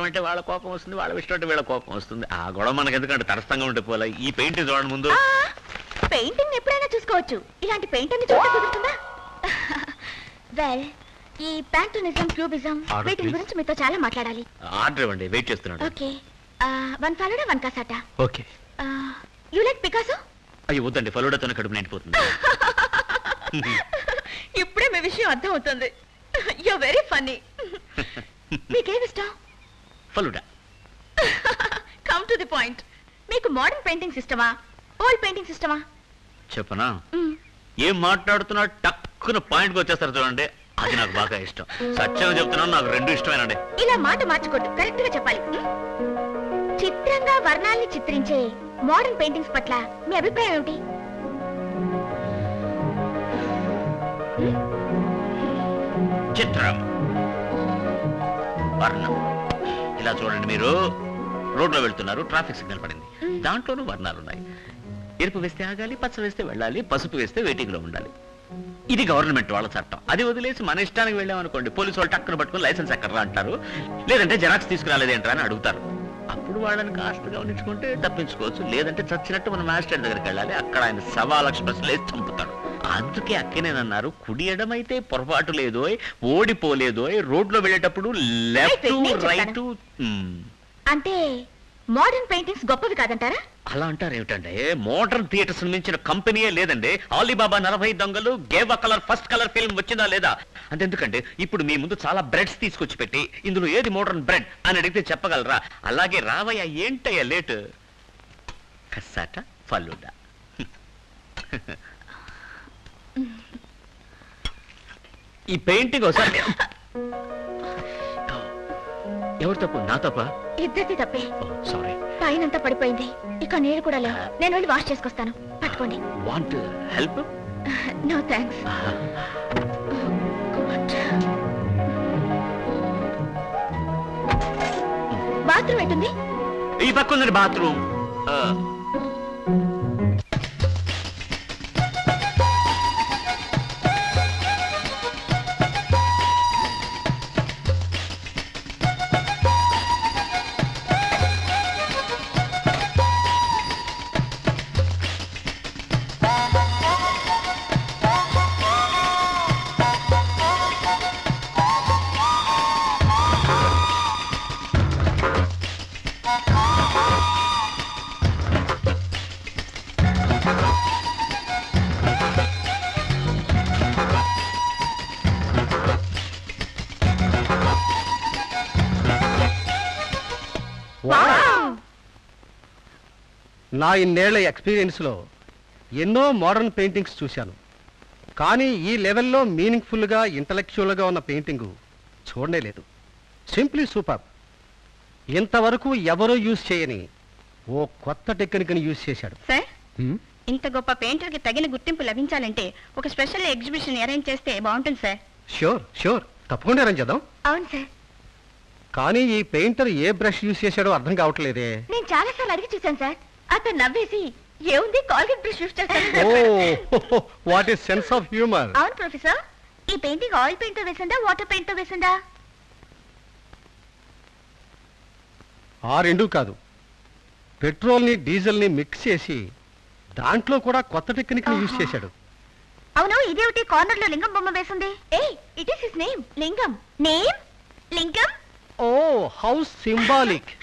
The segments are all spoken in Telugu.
అంటే వాళ్ళ కోపం వస్తుంది, వాళ్ళ ఇష్టం అంటే వీళ్ళ కోపం వస్తుంది. ఆ గొడవ మనకి ఎందుకంటే తటస్థంగా ఉంటే పోలే. ఈ పెయింటింగ్ చూడండి ముందు. పెయింటింగ్ ఎప్పుడైనా చూసుకోవచ్చు, ఇలాంటి పెయింటింగ్ చూస్తే కుదురుతుందా? వెల్, ఈ ప్యాంటోనిజం, క్యూబిజం వీటి గురించి మీతో చాలా మాట్లాడాలి. ఆర్డర్ ఇవ్వండి, వెయిట్ చేస్తున్నాను. Okay, 1 falooda 1 cassata. Okay. You like Picasso? అయ్యో వద్దండి, ఫలూడాతోనే కడుపు నిండిపోతుంది. ఇప్పుడే మీ విషయం అర్థం అవుతుంది. You are very funny. మీకేం ఇష్టం? Falooda. Come to the point. మీకు మోడర్న్ పెయింటింగ్స్ ఇష్టమా, ఓల్డ్ పెయింటింగ్స్ ఇష్టమా? చెప్పనా? ఏం మాట్లాడుతున్నా టక్కున పాయింట్కి వచ్చేస్తారు చూడండి, అది నాకు బాగా ఇష్టం. సత్యం చెప్తున్నాను, నాకు రెండు ఇష్టమేనండి. ఇలా మాట మార్చుకోవద్దు, కరెక్ట్ గా చెప్పాలి. చిత్రంగా వర్ణాల్ని చిత్రించే మోడర్న్ పెయింటింగ్స్ పట్ల మీ అభిప్రాయం ఏమిటి? చిత్రం, వర్ణం. ఇలా చూడండి, మీరు రోడ్లో వెళ్తున్నారు, ట్రాఫిక్ సిగ్నల్ పడింది, దాంట్లోనూ వర్ణాలు ఉన్నాయి. ఎరుపు వేస్తే ఆగాలి, పచ్చ వేస్తే వెళ్ళాలి, పసుపు వేస్తే వెయిటింగ్ లో ఉండాలి. ఇది గవర్నమెంట్ వాళ్ళ చట్టం. అది వదిలేసి మన ఇష్టానికి వెళ్ళామనుకోండి, పోలీసు వాళ్ళు టక్కున పట్టుకుని లైసెన్స్ ఎక్కడరా అంటారు, లేదంటే జెరాక్స్ తీసుకురాలేదేంట్రా అని అడుగుతారు. అప్పుడు వాళ్ళని కాస్త గమనించుకుంటే తప్పించుకోవచ్చు, లేదంటే చచ్చినట్టు మన మాస్టర్ దగ్గరికి వెళ్ళాలి, అక్కడ ఆయన 1,00,000 ప్రశ్నలు వేసి చంపుతాడు. అందుకే అక్కనేనన్నారు, కుడి ఎడమైతే పొరపాటు లేదో, ఓడిపోలేదో, రోడ్లో వెళ్ళేటప్పుడు లెఫ్ట్ రైట్. అంటే మోడర్న్ పెయింటింగ్స్ గొప్పవి కాదంటారా? అలా అంటారు ఏమిటంటే, మోడర్న్ థియేటర్స్ మించిన కంపెనీయే లేదండి. అలీబాబా 40 దొంగలు, gave colour first colour film వచ్చిందా లేదా? అంతెందుకంటే ఇప్పుడు మీ ముందు చాలా బ్రెడ్స్ తీసుకొచ్చి పెట్టి, ఇందులో ఏది మోడర్న్ బ్రెడ్ అని అడిగితే చెప్పగలరా? అలాగే రావయ్య, ఏంటయ్యా లేట్? కసాట, ఫలూడా. ఈ పెయింటింగ్ ఒకసారి. ఎవరు తప్పు? నా తప్ప? ఇద్దరిది తప్పే. సారీ. పైనంతా పడిపోయింది, ఇక నీళ్ళు కూడా లేవు. నేను వెళ్ళి వాష్ చేసుకొస్తాను, పట్టుకోండి. Want help? No thanks. Bathroom ఎటుంది? ఈ పక్క ఉందండి బాత్రూమ్. నా ఇన్నేళ్ల ఎక్స్పీరియన్స్లో ఎన్నో మోడర్న్ పెయింటింగ్స్ చూశాను, కానీ ఈ లెవెల్లో మీనింగ్ఫుల్గా, ఇంటలెక్చువల్గా ఉన్న పెయింటింగు చూడనే లేదు. Simply super. ఇంతవరకు ఎవరూ యూజ్ చేయని ఓ కొత్త టెక్నిక్ని యూజ్ చేశాడు. సార్, ఇంత గొప్ప పెయింటర్కి తగిన గుర్తింపు లభించాలంటే ఒక స్పెషల్ ఎగ్జిబిషన్ అరేంజ్ చేస్తే బాగుంటుంది సార్. ష్యూర్ ష్యూర్, తప్పకుండా అరేంజ్ చేద్దాం. అవును సార్. కానీ ఈ పెయింటర్ ఏ బ్రష్ యూజ్ చేశాడో అర్థం కావట్లేదే. నేను చాలా సార్లు అడిగి చూశాను సార్. అతను నవ్వేసి ఏముంది కాల్గేట్ బ్రష్ యూజ్ చేస్తాను. Oh, what is sense of humour. అవును ప్రొఫెసర్, ఈ పెయింటింగ్ ఆయిల్ పెయింట్ తో వేసిందా, వాటర్ పెయింట్ తో వేసిందా? ఆ రెండు కాదు, పెట్రోల్ని డీజిల్ని మిక్స్ చేసి దాంట్లో కూడా కొత్త టెక్నిక్ యూజ్ చేశాడు. అవును, ఇదేమిటి కార్నర్ లో లింగం బొమ్మ వేసింది? ఏ, it is his name. Lingam. Name Lingam. Oh, how symbolic.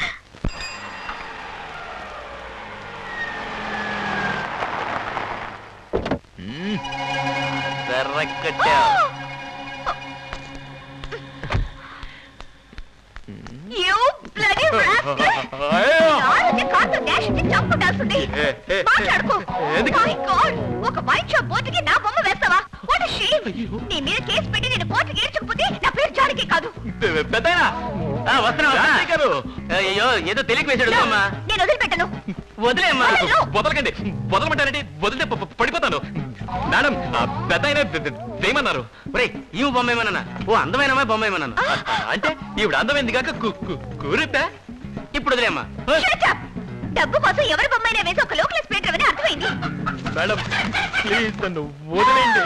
You bloody rascal! నాలుగు కార్లు డాష్ ఇచ్చి చంపుతాల్సింది. మాట్లాడుకో. My God! ఒక వైన్ షాప్ బోర్డుకి నా బొమ్మ వేస్తావా? What a shame! నీ మీద కేసు పెట్టి నేను కోర్టుకి ఏడ్చకపోతే నా పేరు జానకి కాదు. పెద్దయ్యా అయ్యో, ఏదో తెలియక వేసాడు. నేను వదిలిపెట్టను. వదిలేమ్మా. వదలకండి. వదలమంటారండి, వదిలితే పడిపోతాను. మేడం, పెద్ద ఆయన వేయమన్నారు. ఒరే, ఈ బొమ్మ ఏమన్నా? ఓ అందమైన బొమ్మ ఏమన్నాను అంటే ఈవిడ అందమైంది కాక కూరిపా. ఇప్పుడు వదిలేమ్మా. డబ్బు కోసం ఎవరి బొమ్మైనా వేసి ఒక లోకల్ పెయింటర్ అని అర్థమైంది. మేడం ప్లీజ్ నన్ను వదిలేండి.